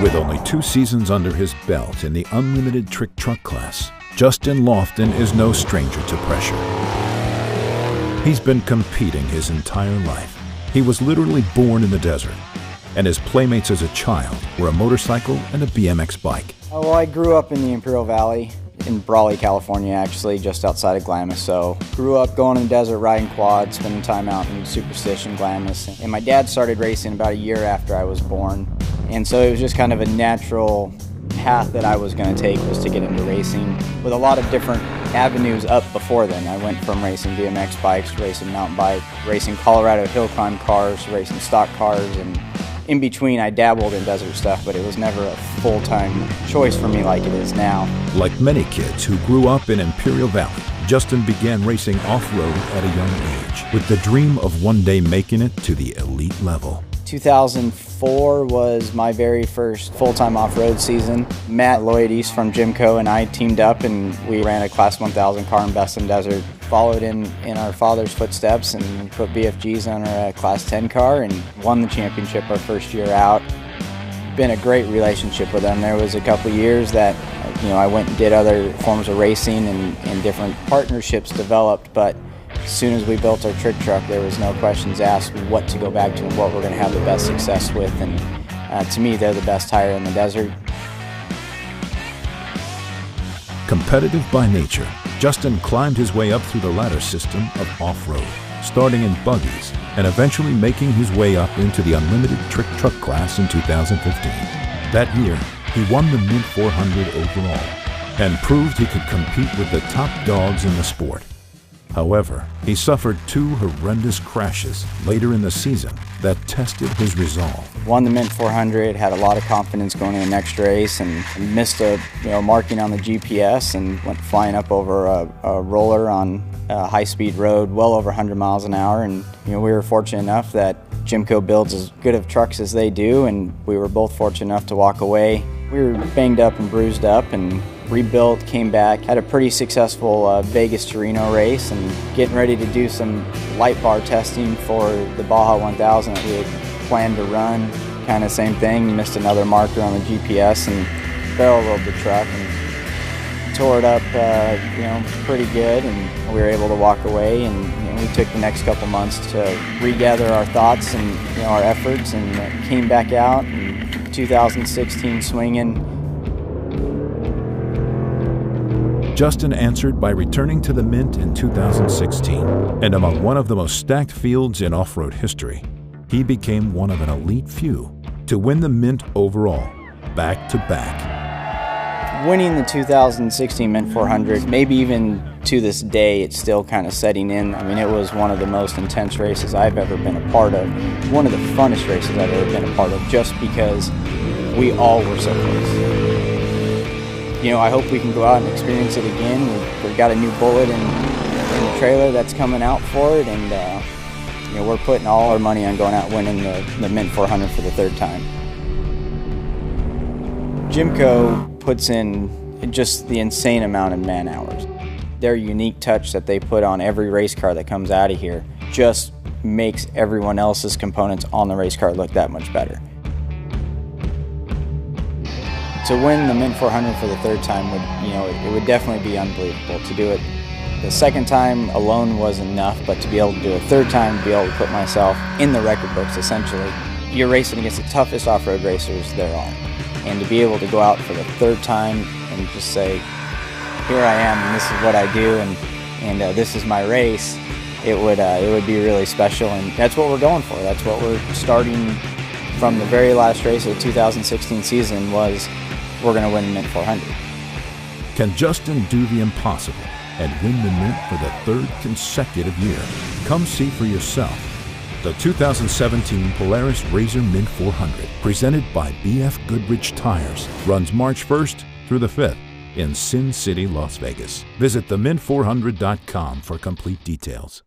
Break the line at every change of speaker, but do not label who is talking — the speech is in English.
With only 2 seasons under his belt in the unlimited trick truck class, Justin Lofton is no stranger to pressure. He's been competing his entire life. He was literally born in the desert, and his playmates as a child were a motorcycle and a BMX bike.
Well, I grew up in the Imperial Valley, in Brawley, California, actually, just outside of Glamis. So grew up going in the desert, riding quads, spending time out in Superstition, Glamis. And my dad started racing about a year after I was born. And so it was just kind of a natural path that I was going to take, was to get into racing, with a lot of different avenues up before then. I went from racing BMX bikes to racing mountain bike, racing Colorado hill climb cars, racing stock cars, and in between I dabbled in desert stuff, but it was never a full-time choice for me like it is now.
Like many kids who grew up in Imperial Valley, Justin began racing off-road at a young age, with the dream of one day making it to the elite level.
2004 was my very first full-time off-road season. Matt Lloyd East from Jimco and I teamed up, and we ran a Class 1000 car in Besson Desert. Followed in our father's footsteps and put BFGs on our Class 10 car and won the championship our first year out. Been a great relationship with them. There was a couple years that I went and did other forms of racing, and different partnerships developed, but as soon as we built our trick truck, there was no questions asked what to go back to and what we're going to have the best success with. And to me, they're the best tire in the desert.
Competitive by nature, Justin climbed his way up through the ladder system of off-road, starting in buggies and eventually making his way up into the unlimited trick truck class in 2015. That year, he won the Mint 400 overall and proved he could compete with the top dogs in the sport. However, he suffered 2 horrendous crashes later in the season that tested his resolve.
Won the Mint 400, had a lot of confidence going in the next race, and missed a marking on the GPS and went flying up over a roller on a high-speed road, well over 100 miles an hour. And we were fortunate enough that Jimco builds as good of trucks as they do, and we were both fortunate enough to walk away. We were banged up and bruised up, and rebuilt, came back, had a pretty successful Vegas to Reno race, and getting ready to do some light bar testing for the Baja 1000 that we had planned to run. Kind of same thing, missed another marker on the GPS and barrel rolled the truck and tore it up pretty good, and we were able to walk away. And we took the next couple months to regather our thoughts and our efforts, and came back out in 2016 swinging.
Justin answered by returning to the Mint in 2016, and among one of the most stacked fields in off-road history, he became one of an elite few to win the Mint overall, back-to-back.
Winning the 2016 Mint 400, maybe even to this day, it's still kind of setting in. I mean, it was one of the most intense races I've ever been a part of, one of the funnest races I've ever been a part of, just because we all were so close. I hope we can go out and experience it again. We've got a new bullet in the trailer that's coming out for it, and we're putting all our money on going out and winning the Mint 400 for the 3rd time. Jimco puts in just the insane amount of man hours. Their unique touch that they put on every race car that comes out of here just makes everyone else's components on the race car look that much better. To win the Mint 400 for the 3rd time it would definitely be unbelievable. To do it the 2nd time alone was enough, but to be able to do it a 3rd time, be able to put myself in the record books, essentially. You're racing against the toughest off-road racers there are. And to be able to go out for the 3rd time and just say, here I am, and this is what I do, and this is my race, it would be really special, and that's what we're going for. That's what we're starting from the very last race of the 2016 season was, we're going to win the Mint 400.
Can Justin do the impossible and win the Mint for the 3rd consecutive year? Come see for yourself. The 2017 Polaris RZR Mint 400, presented by BFGoodrich Tires, runs March 1st through the 5th in Sin City, Las Vegas. Visit themint400.com for complete details.